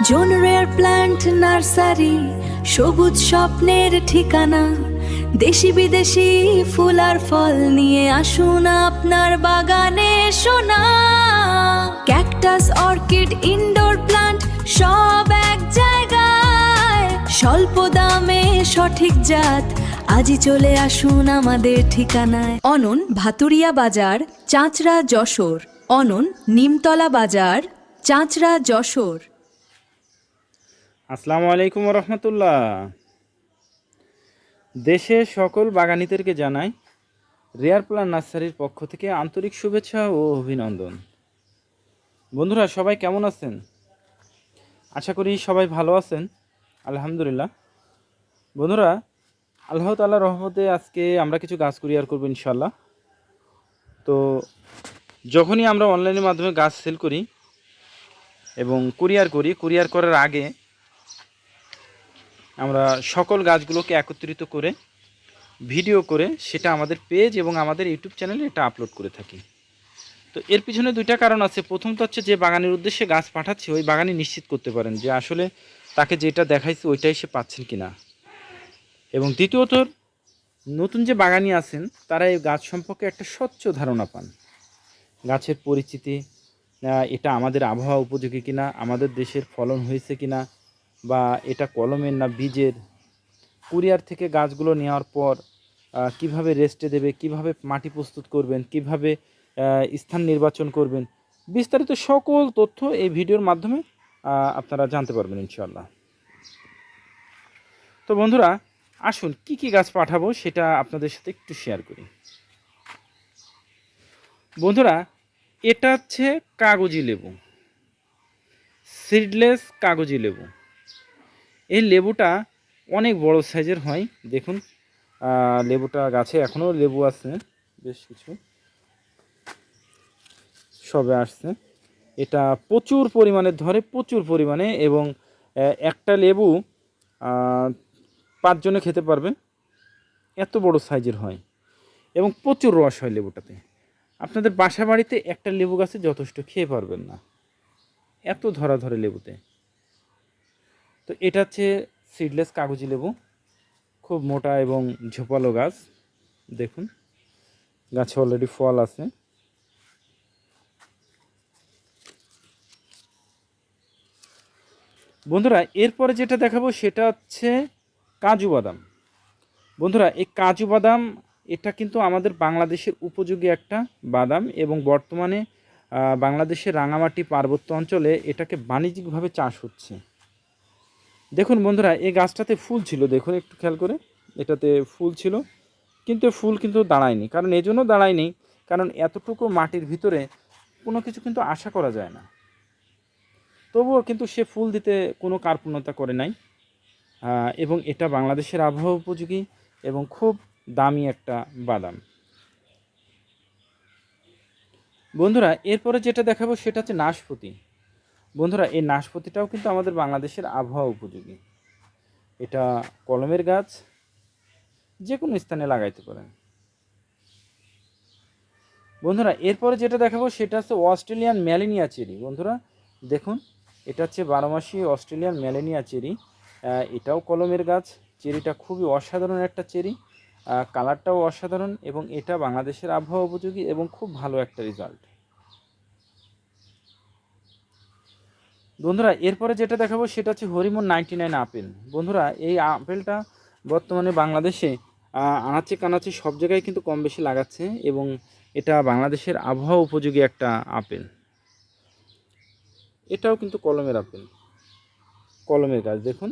জন rare plant nursery, সবুজ স্বপ্নের ঠিকানা। দেশি বিদেশি ফুল আর ফল নিয়ে আসুন আপনার বাগানে সোনা। ক্যাকটাস, অর্কিড, ইনডোর প্ল্যান্ট সব এক জায়গায়। স্বল্প দামে সঠিক জাত, আজই চলে আসুন আমাদের ঠিকানায়। অনন, ভাতুরিয়া বাজার, চাঁচড়া, যশোর। অনন, নিমতলা বাজার, চাঁচড়া, যশোর। আসসালামু আলাইকুম রহমতুল্লাহ। দেশের সকল বাগানীদেরকে জানাই রেয়ার প্ল্যান্ট নার্সারির পক্ষ থেকে আন্তরিক শুভেচ্ছা ও অভিনন্দন। বন্ধুরা, সবাই কেমন আছেন? আশা করি সবাই ভালো আছেন, আলহামদুলিল্লাহ। বন্ধুরা, আল্লাহ তাআলার রহমতে আজকে আমরা কিছু গাছ কুরিয়ার করব ইনশাল্লাহ। তো যখনই আমরা অনলাইনের মাধ্যমে গাছ সেল করি এবং কুরিয়ার করার আগে আমরা সকল গাছগুলোকে একত্রিত করে ভিডিও করে সেটা আমাদের পেজ এবং আমাদের ইউটিউব চ্যানেলে এটা আপলোড করে থাকি। তো এর পিছনে দুইটা কারণ আছে। প্রথমত হচ্ছে, যে বাগানের উদ্দেশ্যে গাছ পাঠাচ্ছি ওই বাগানি নিশ্চিত করতে পারেন যে আসলে তাকে যেটা দেখাইছে ওইটাই সে পাচ্ছেন কিনা, এবং দ্বিতীয়ত নতুন যে বাগানি আছেন তারা এই গাছ সম্পর্কে একটা স্বচ্ছ ধারণা পান। গাছের পরিচিতি, এটা আমাদের আবহাওয়া উপযোগী কিনা, আমাদের দেশের ফলন হয়েছে কিনা, বা এটা কলমের না বীজের, কুরিয়ার থেকে গাছগুলো নেওয়ার পর কিভাবে রেস্টে দেবে, কিভাবে মাটি প্রস্তুত করবেন, কিভাবে স্থান নির্বাচন করবেন, বিস্তারিত সকল তথ্য এই ভিডিওর মাধ্যমে আপনারা জানতে পারবেন ইনশাআল্লাহ। তো বন্ধুরা, আসুন কি কি গাছ পাঠাবো সেটা আপনাদের সাথে একটু শেয়ার করি। বন্ধুরা, এটা হচ্ছে কাগজি লেবু, সিডলেস কাগজি লেবু। এই লেবুটা অনেক বড় সাইজের হয়। দেখুন, লেবুটা গাছে এখনও লেবু আছে, বেশ কিছু সবে আসছে। এটা প্রচুর পরিমাণে ধরে, প্রচুর পরিমাণে, এবং একটা লেবু 5 জনে খেতে পারবে, এত বড় সাইজের হয় এবং প্রচুর রস হয় লেবুটাতে। আপনাদের বাসা বাড়িতে একটা লেবু গাছে যথেষ্ট খেয়ে পারবেন না, এত ধরা ধরে লেবুতে। তো এটা হচ্ছে সিডলেস কাগজি লেবু, খুব মোটা এবং ঝোপালো গাছ। দেখুন, গাছে অলরেডি ফল আছে। বন্ধুরা, এরপরে যেটা দেখাবো সেটা হচ্ছে কাজু বাদাম। বন্ধুরা, এই কাজু বাদাম এটা কিন্তু আমাদের বাংলাদেশের উপযোগী একটা বাদাম, এবং বর্তমানে বাংলাদেশের রাঙামাটি পার্বত্য অঞ্চলে এটাকে বাণিজ্যিকভাবে চাষ হচ্ছে। দেখুন বন্ধুরা, এই গাছটাতে ফুল ছিল, দেখুন একটু খেয়াল করে, এটাতে ফুল ছিল, কিন্তু ফুল কিন্তু দাঁড়ায়নি। কারণ এই জন্য দাঁড়ায়নি, কারণ এতটুকু মাটির ভিতরে কোনো কিছু কিন্তু আশা করা যায় না। তবুও কিন্তু সে ফুল দিতে কোনো কার্পণ্যতা করে নাই, এবং এটা বাংলাদেশের আবহাওয়া উপযোগী এবং খুব দামি একটা বাদাম। বন্ধুরা, এরপরে যেটা দেখাবো সেটা হচ্ছে নাশপাতি। বন্ধুরা, এই নাশপাতিটাও কিন্তু আমাদের বাংলাদেশের আবহাওয়া উপযোগী। এটা কলমের গাছ, যে কোনো স্থানে লাগাইতে পারেন। বন্ধুরা, এরপরে যেটা দেখাবো সেটা হচ্ছে অস্ট্রেলিয়ান ম্যালেনিয়া চেরি। বন্ধুরা দেখুন, এটা হচ্ছে 12 মাসি অস্ট্রেলিয়ান ম্যালেনিয়া চেরি। এটাও কলমের গাছ। চেরিটা খুবই অসাধারণ একটা চেরি, কালারটাও অসাধারণ, এবং এটা বাংলাদেশের আবহাওয়া উপযোগী এবং খুব ভালো একটা রেজাল্ট। বন্ধুরা, এরপরে যেটা দেখাবো সেটা হচ্ছে হরিমন 99 আপেল। বন্ধুরা, এই আপেলটা বর্তমানে বাংলাদেশে আনাচে কানাচে সব জায়গায় কিন্তু কম বেশি লাগাচ্ছে, এবং এটা বাংলাদেশের আবহাওয়া উপযোগী একটা আপেল। এটাও কিন্তু কলমের আপেল, কলমের গাছ। দেখুন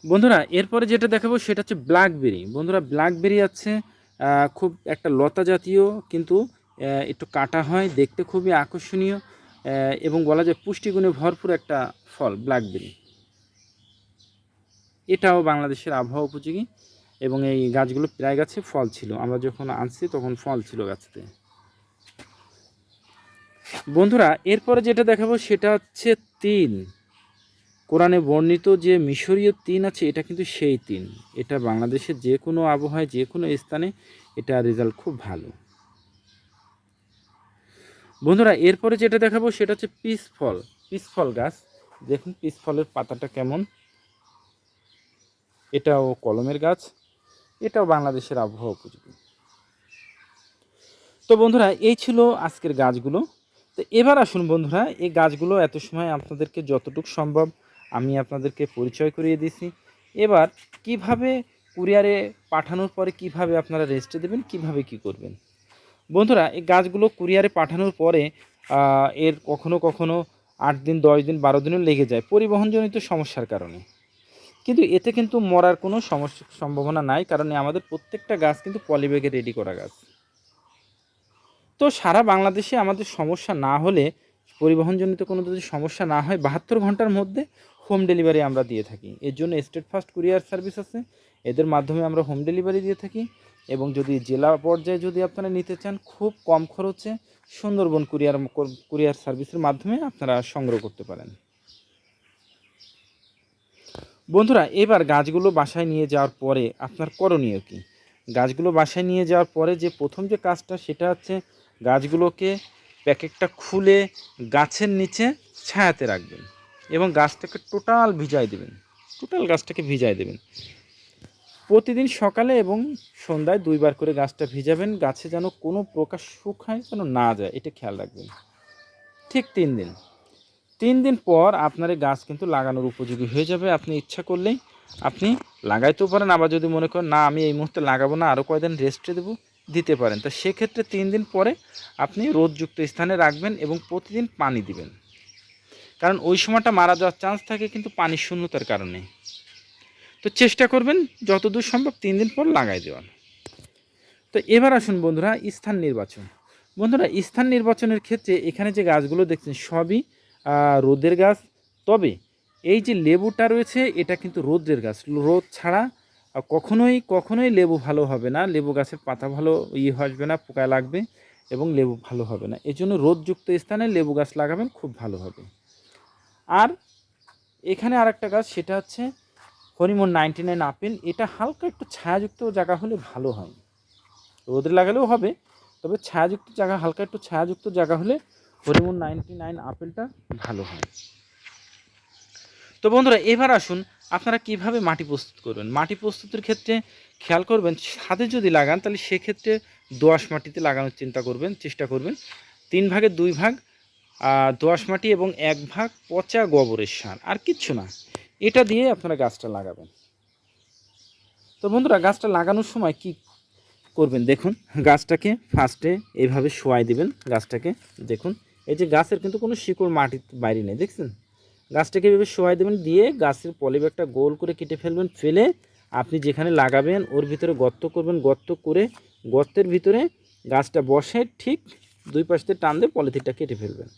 বন্ধুরা, এরপরে যেটা দেখাবো সেটা হচ্ছে ব্ল্যাকবেরি। বন্ধুরা, ব্ল্যাকবেরি আছে খুব একটা লতা জাতীয়, কিন্তু একটু কাটা হয়, দেখতে খুবই আকর্ষণীয়, এবং বলা যায় পুষ্টিগুণে ভরপুর একটা ফল ব্ল্যাকবেরি। এটাও বাংলাদেশের আবহাওয়া উপযোগী, এবং এই গাছগুলো প্রায় গাছে ফল ছিল। আমরা যখন আনছি তখন ফল ছিল গাছতে। বন্ধুরা, এরপরে যেটা দেখাবো সেটা হচ্ছে তিন। কোরআনে বর্ণিত যে মিশরীয় তিন আছে, এটা কিন্তু সেই তিন। এটা বাংলাদেশের যে কোনো আবহাওয়ায় যে কোনো স্থানে এটা রেজাল্ট খুব ভালো। বন্ধুরা এরপরে যেটা দেখাবো সেটা হচ্ছে পিস ফল গাছ। দেখুন পিস ফলের পাতাটা কেমন। এটাও কলমের গাছ, এটাও বাংলাদেশের আবহাওয়া উপযোগী। তো বন্ধুরা এই ছিল আজকের গাছগুলো। তো এবার আসুন বন্ধুরা, এই গাছগুলো এত সময় আপনাদেরকে যতটুকু সম্ভব আমি আপনাদেরকে পরিচয় করিয়ে দিয়েছি। এবার কিভাবে কুরিয়ারে পাঠানোর পরে কিভাবে আপনারা রেস্টে দেবেন, কিভাবে কি করবেন। বন্ধুরা এই গাছগুলো কুরিয়ারে পাঠানোর পরে এর কখনো কখনো 8 দিন 10 দিন 12 দিনও লেগে যায় পরিবহনজনিত সমস্যার কারণে। কিন্তু এতে কিন্তু মরার কোনো সম্ভাবনা নাই, কারণ আমাদের প্রত্যেকটা গাছ কিন্তু পলিব্যাগে রেডি করা গাছ। তো সারা বাংলাদেশে আমাদের সমস্যা না হলে, পরিবহনজনিত কোনো যদি সমস্যা না হয়, 72 ঘন্টার মধ্যে হোম ডেলিভারি আমরা দিয়ে থাকি। এর জন্য স্টেট ফার্স্ট কুরিয়ার সার্ভিস আছে, এদের মাধ্যমে আমরা হোম ডেলিভারি দিয়ে থাকি। এবং যদি জেলা পর্যায়ে যদি আপনারা নিতে চান, খুব কম খরচে সুন্দরবন কুরিয়ার সার্ভিসের মাধ্যমে আপনারা সংগ্রহ করতে পারেন। বন্ধুরা এবার গাছগুলো বাসায় নিয়ে যাওয়ার পরে আপনার করণীয় কী। গাছগুলো বাসায় নিয়ে যাওয়ার পরে যে প্রথম যে কাজটা সেটা হচ্ছে গাছগুলোকে প্যাকেটটা খুলে গাছের নিচে ছায়াতে রাখবেন এবং গাছটাকে টোটাল গাছটাকে ভিজাই দেবেন। প্রতিদিন সকালে এবং সন্ধ্যায় 2 বার করে গাছটা ভিজাবেন। গাছে যেন কোনো প্রকার শুকায় যেন না যায়, এটা খেয়াল রাখবেন। ঠিক 3 দিন পর আপনার এই গাছ কিন্তু লাগানোর উপযোগী হয়ে যাবে। আপনি ইচ্ছা করলেই আপনি লাগাইতেও পারেন, আবার যদি মনে করেন না আমি এই মুহূর্তে লাগাবো না, আরও কয়েকদিন রেস্টে দেবো, দিতে পারেন। তো সেক্ষেত্রে 3 দিন পরে আপনি রোদযুক্ত স্থানে রাখবেন এবং প্রতিদিন পানি দিবেন, কারণ ওই সময়টা মারা যাওয়ার চান্স থাকে কিন্তু পানির শূন্যতার কারণে। তো চেষ্টা করবেন যতদূর সম্ভব 3 দিন পর লাগাই দেওয়ার। তো এবার আসুন বন্ধুরা স্থান নির্বাচন। বন্ধুরা স্থান নির্বাচনের ক্ষেত্রে এখানে যে গাছগুলো দেখছেন সবই রোদের গাছ। তবে এই যে লেবুটা রয়েছে এটা কিন্তু রোদের গাছ। রোদ ছাড়া কখনোই লেবু ভালো হবে না, লেবু গাছের পাতা ভালো আসবে না, পোকা লাগবে এবং লেবু ভালো হবে না। এই জন্য রোদযুক্ত স্থানে লেবু গাছ লাগাবেন, খুব ভালো হবে। আর এখানে আরেকটা গাছ, সেটা হচ্ছে হরিমন 99 আপেল। এটা হালকা একটু ছায়াযুক্ত জায়গা হলে ভালো হয়, রোদে লাগালেও হবে, তবে ছায়াযুক্ত জায়গা, হালকা একটু ছায়াযুক্ত জায়গা হলে হরিমন 99 আপেলটা ভালো হয়। তো বন্ধুরা এবার আসুন আপনারা কিভাবে মাটি প্রস্তুত করবেন। মাটি প্রস্তুতের ক্ষেত্রে খেয়াল করবেন, ছাদে যদি লাগান তাহলে সেক্ষেত্রে দোআঁশ মাটিতে লাগানোর চেষ্টা করবেন। 3 ভাগের 2 ভাগ দোআঁশ মাটি এবং 1 ভাগ পচা গোবরের সার, আর কিচ্ছু না। এটা দিয়ে আপনারা গাছটা লাগাবেন। তো বন্ধুরা গাছটা লাগানোর সময় কি করবেন দেখুন, গাছটাকে ফার্স্টে এইভাবে শোয়াই দিবেন। গাছটাকে দেখুন, এই যে গাছের কিন্তু কোনো শিকড় মাটির বাইরে নেই, দেখছেন। গাছটাকে এভাবে শোয়াই দেবেন, দিয়ে গাছের পলিব্যাগটা গোল করে কেটে ফেলবেন। ফেলে আপনি যেখানে লাগাবেন ওর ভিতরে গর্ত করবেন, গর্ত করে গর্তের ভিতরে গাছটা বসে ঠিক 2 পাশ থেকে টান দিয়ে পলিথিনটা কেটে ফেলবেন।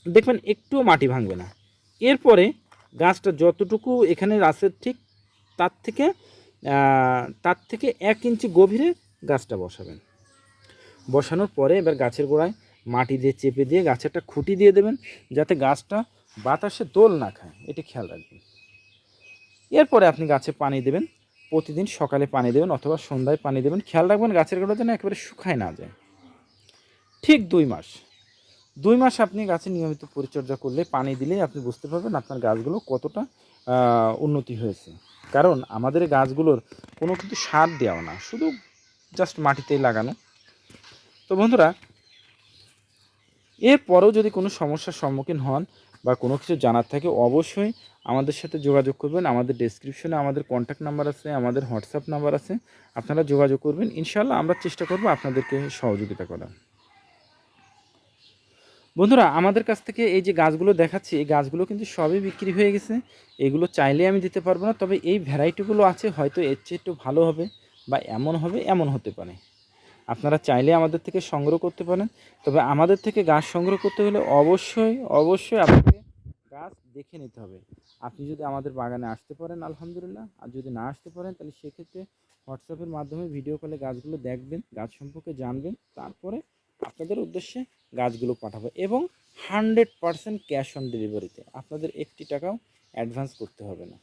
দেখবেন একটুও মাটি ভাঙবে না। এরপরে গাছটা যতটুকু এখানে আছে ঠিক তার থেকে 1 ইঞ্চি গভীরে গাছটা বসাবেন। বসানোর পরে এবার গাছের গোড়ায় মাটি দিয়ে চেপে দিয়ে গাছে একটা খুঁটি দিয়ে দেবেন, যাতে গাছটা বাতাসে দোল না খায়, এটা খেয়াল রাখবেন। এরপরে আপনি গাছে পানি দেবেন, প্রতিদিন সকালে পানি দেবেন অথবা সন্ধ্যায় পানি দেবেন। খেয়াল রাখবেন গাছের গোড়া যেন একেবারে শুকায় না যায়। ঠিক 2 মাস আপনি গাছে নিয়মিত পরিচর্যা করলে, পানি দিলেই আপনি বুঝতে পারবেন আপনার গাছগুলো কতটা উন্নতি হয়েছে। কারণ আমাদের গাছগুলোর কোনো কিন্তু সার দেওয়া না, শুধু জাস্ট মাটিতেই লাগানো। তো বন্ধুরা এরপরেও যদি কোনো সমস্যার সম্মুখীন হন বা কোনো কিছু জানার থাকে অবশ্যই আমাদের সাথে যোগাযোগ করবেন। আমাদের ডেসক্রিপশনে আমাদের কন্ট্যাক্ট নাম্বার আছে, আমাদের হোয়াটসঅ্যাপ নাম্বার আছে, আপনারা যোগাযোগ করবেন। ইনশাআল্লাহ আমরা চেষ্টা করব আপনাদেরকে সহযোগিতা করার। বন্ধুরা আমাদের কাছ থেকে এই যে গাছগুলো দেখাচ্ছি, এই গাছগুলো কিন্তু সবই বিক্রি হয়ে গেছে। এগুলো চাইলে আমি দিতে পারবো না, তবে এই ভ্যারাইটিগুলো আছে, হয়তো এর চেয়ে একটু ভালো হবে বা এমন হতে পারে। আপনারা চাইলে আমাদের থেকে সংগ্রহ করতে পারেন। তবে আমাদের থেকে গাছ সংগ্রহ করতে হলে অবশ্যই আপনাকে গাছ দেখে নিতে হবে। আপনি যদি আমাদের বাগানে আসতে পারেন আলহামদুলিল্লাহ, আর যদি না আসতে পারেন তাহলে সেক্ষেত্রে হোয়াটসঅ্যাপের মাধ্যমে ভিডিও কলে গাছগুলো দেখবেন, গাছ সম্পর্কে জানবেন, তারপরে আপনাদের উদ্দেশ্যে গাছগুলো পাঠাবো এবং 100% ক্যাশ অন ডেলিভারিতে, আপনাদের 1 টাকাও অ্যাডভান্স করতে হবে না।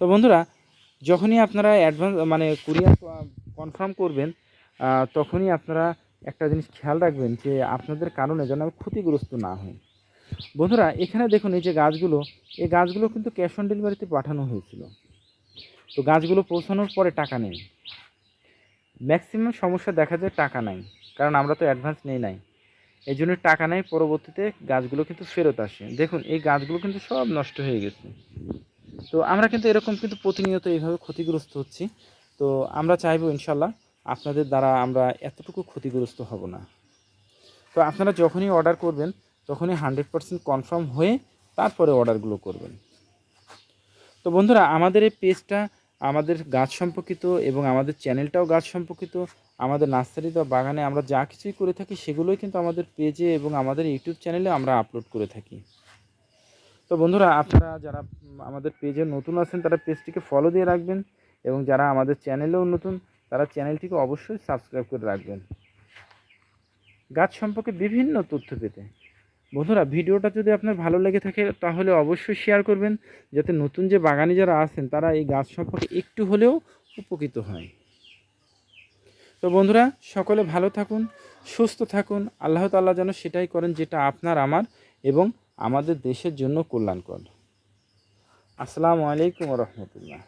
তো বন্ধুরা যখনই আপনারা কুরিয়ার কনফার্ম করবেন তখনই আপনারা একটা জিনিস খেয়াল রাখবেন যে আপনাদের কারণে যেন আমি ক্ষতিগ্রস্ত না হই। বন্ধুরা এখানে দেখুন এই যে গাছগুলো, এই গাছগুলো কিন্তু ক্যাশ অন ডেলিভারিতে পাঠানো হয়েছিল। তো গাছগুলো পৌঁছানোর পরে টাকা নেই। ম্যাক্সিমাম সমস্যা দেখা যায় টাকা নাই, কারণ আমরা তো অ্যাডভান্স নেই নাই, এই জন্য টাকা নেই। পরবর্তীতে গাছগুলো কিন্তু ফেরত আসে। দেখুন এই গাছগুলো কিন্তু সব নষ্ট হয়ে গেছে। তো আমরা কিন্তু এরকম কিন্তু প্রতিনিয়ত এইভাবে ক্ষতিগ্রস্ত হচ্ছি। তো আমরা চাইবো ইনশাল্লাহ আপনাদের দ্বারা আমরা এতটুকু ক্ষতিগ্রস্ত হব না। তো আপনারা যখনই অর্ডার করবেন তখনই 100% কনফার্ম হয়ে তারপরে অর্ডারগুলো করবেন। তো বন্ধুরা আমাদের এই পেজটা আমাদের গাছ সম্পর্কিত এবং আমাদের চ্যানেলটাও গাছ সম্পর্কিত। আমাদের নার্সারি বা বাগানে আমরা যা কিছুই করে থাকি সেগুলোই কিন্তু আমাদের পেজে এবং আমাদের ইউটিউব চ্যানেলে আমরা আপলোড করে থাকি। তো বন্ধুরা আপনারা যারা আমাদের পেজে নতুন আছেন তারা পেজটিকে ফলো দিয়ে রাখবেন, এবং যারা আমাদের চ্যানেলেও নতুন তারা চ্যানেলটিকে অবশ্যই সাবস্ক্রাইব করে রাখবেন গাছ সম্পর্কে বিভিন্ন তথ্য পেতে। বন্ধুরা ভিডিওটা যদি আপনার ভালো লেগে থাকে তাহলে অবশ্যই শেয়ার করবেন, যাতে নতুন যে বাগানি যারা আছেন তারা এই গাছ সম্পর্কে একটু হলেও উপকৃত হয়। তো বন্ধুরা সকলে ভালো থাকুন, সুস্থ থাকুন। আল্লাহ তাআলা যেন সেটাই করেন যেটা আপনার, আমার এবং আমাদের দেশের জন্য কল্যাণকর। আসসালামু আলাইকুম ওয়া রাহমাতুল্লাহ।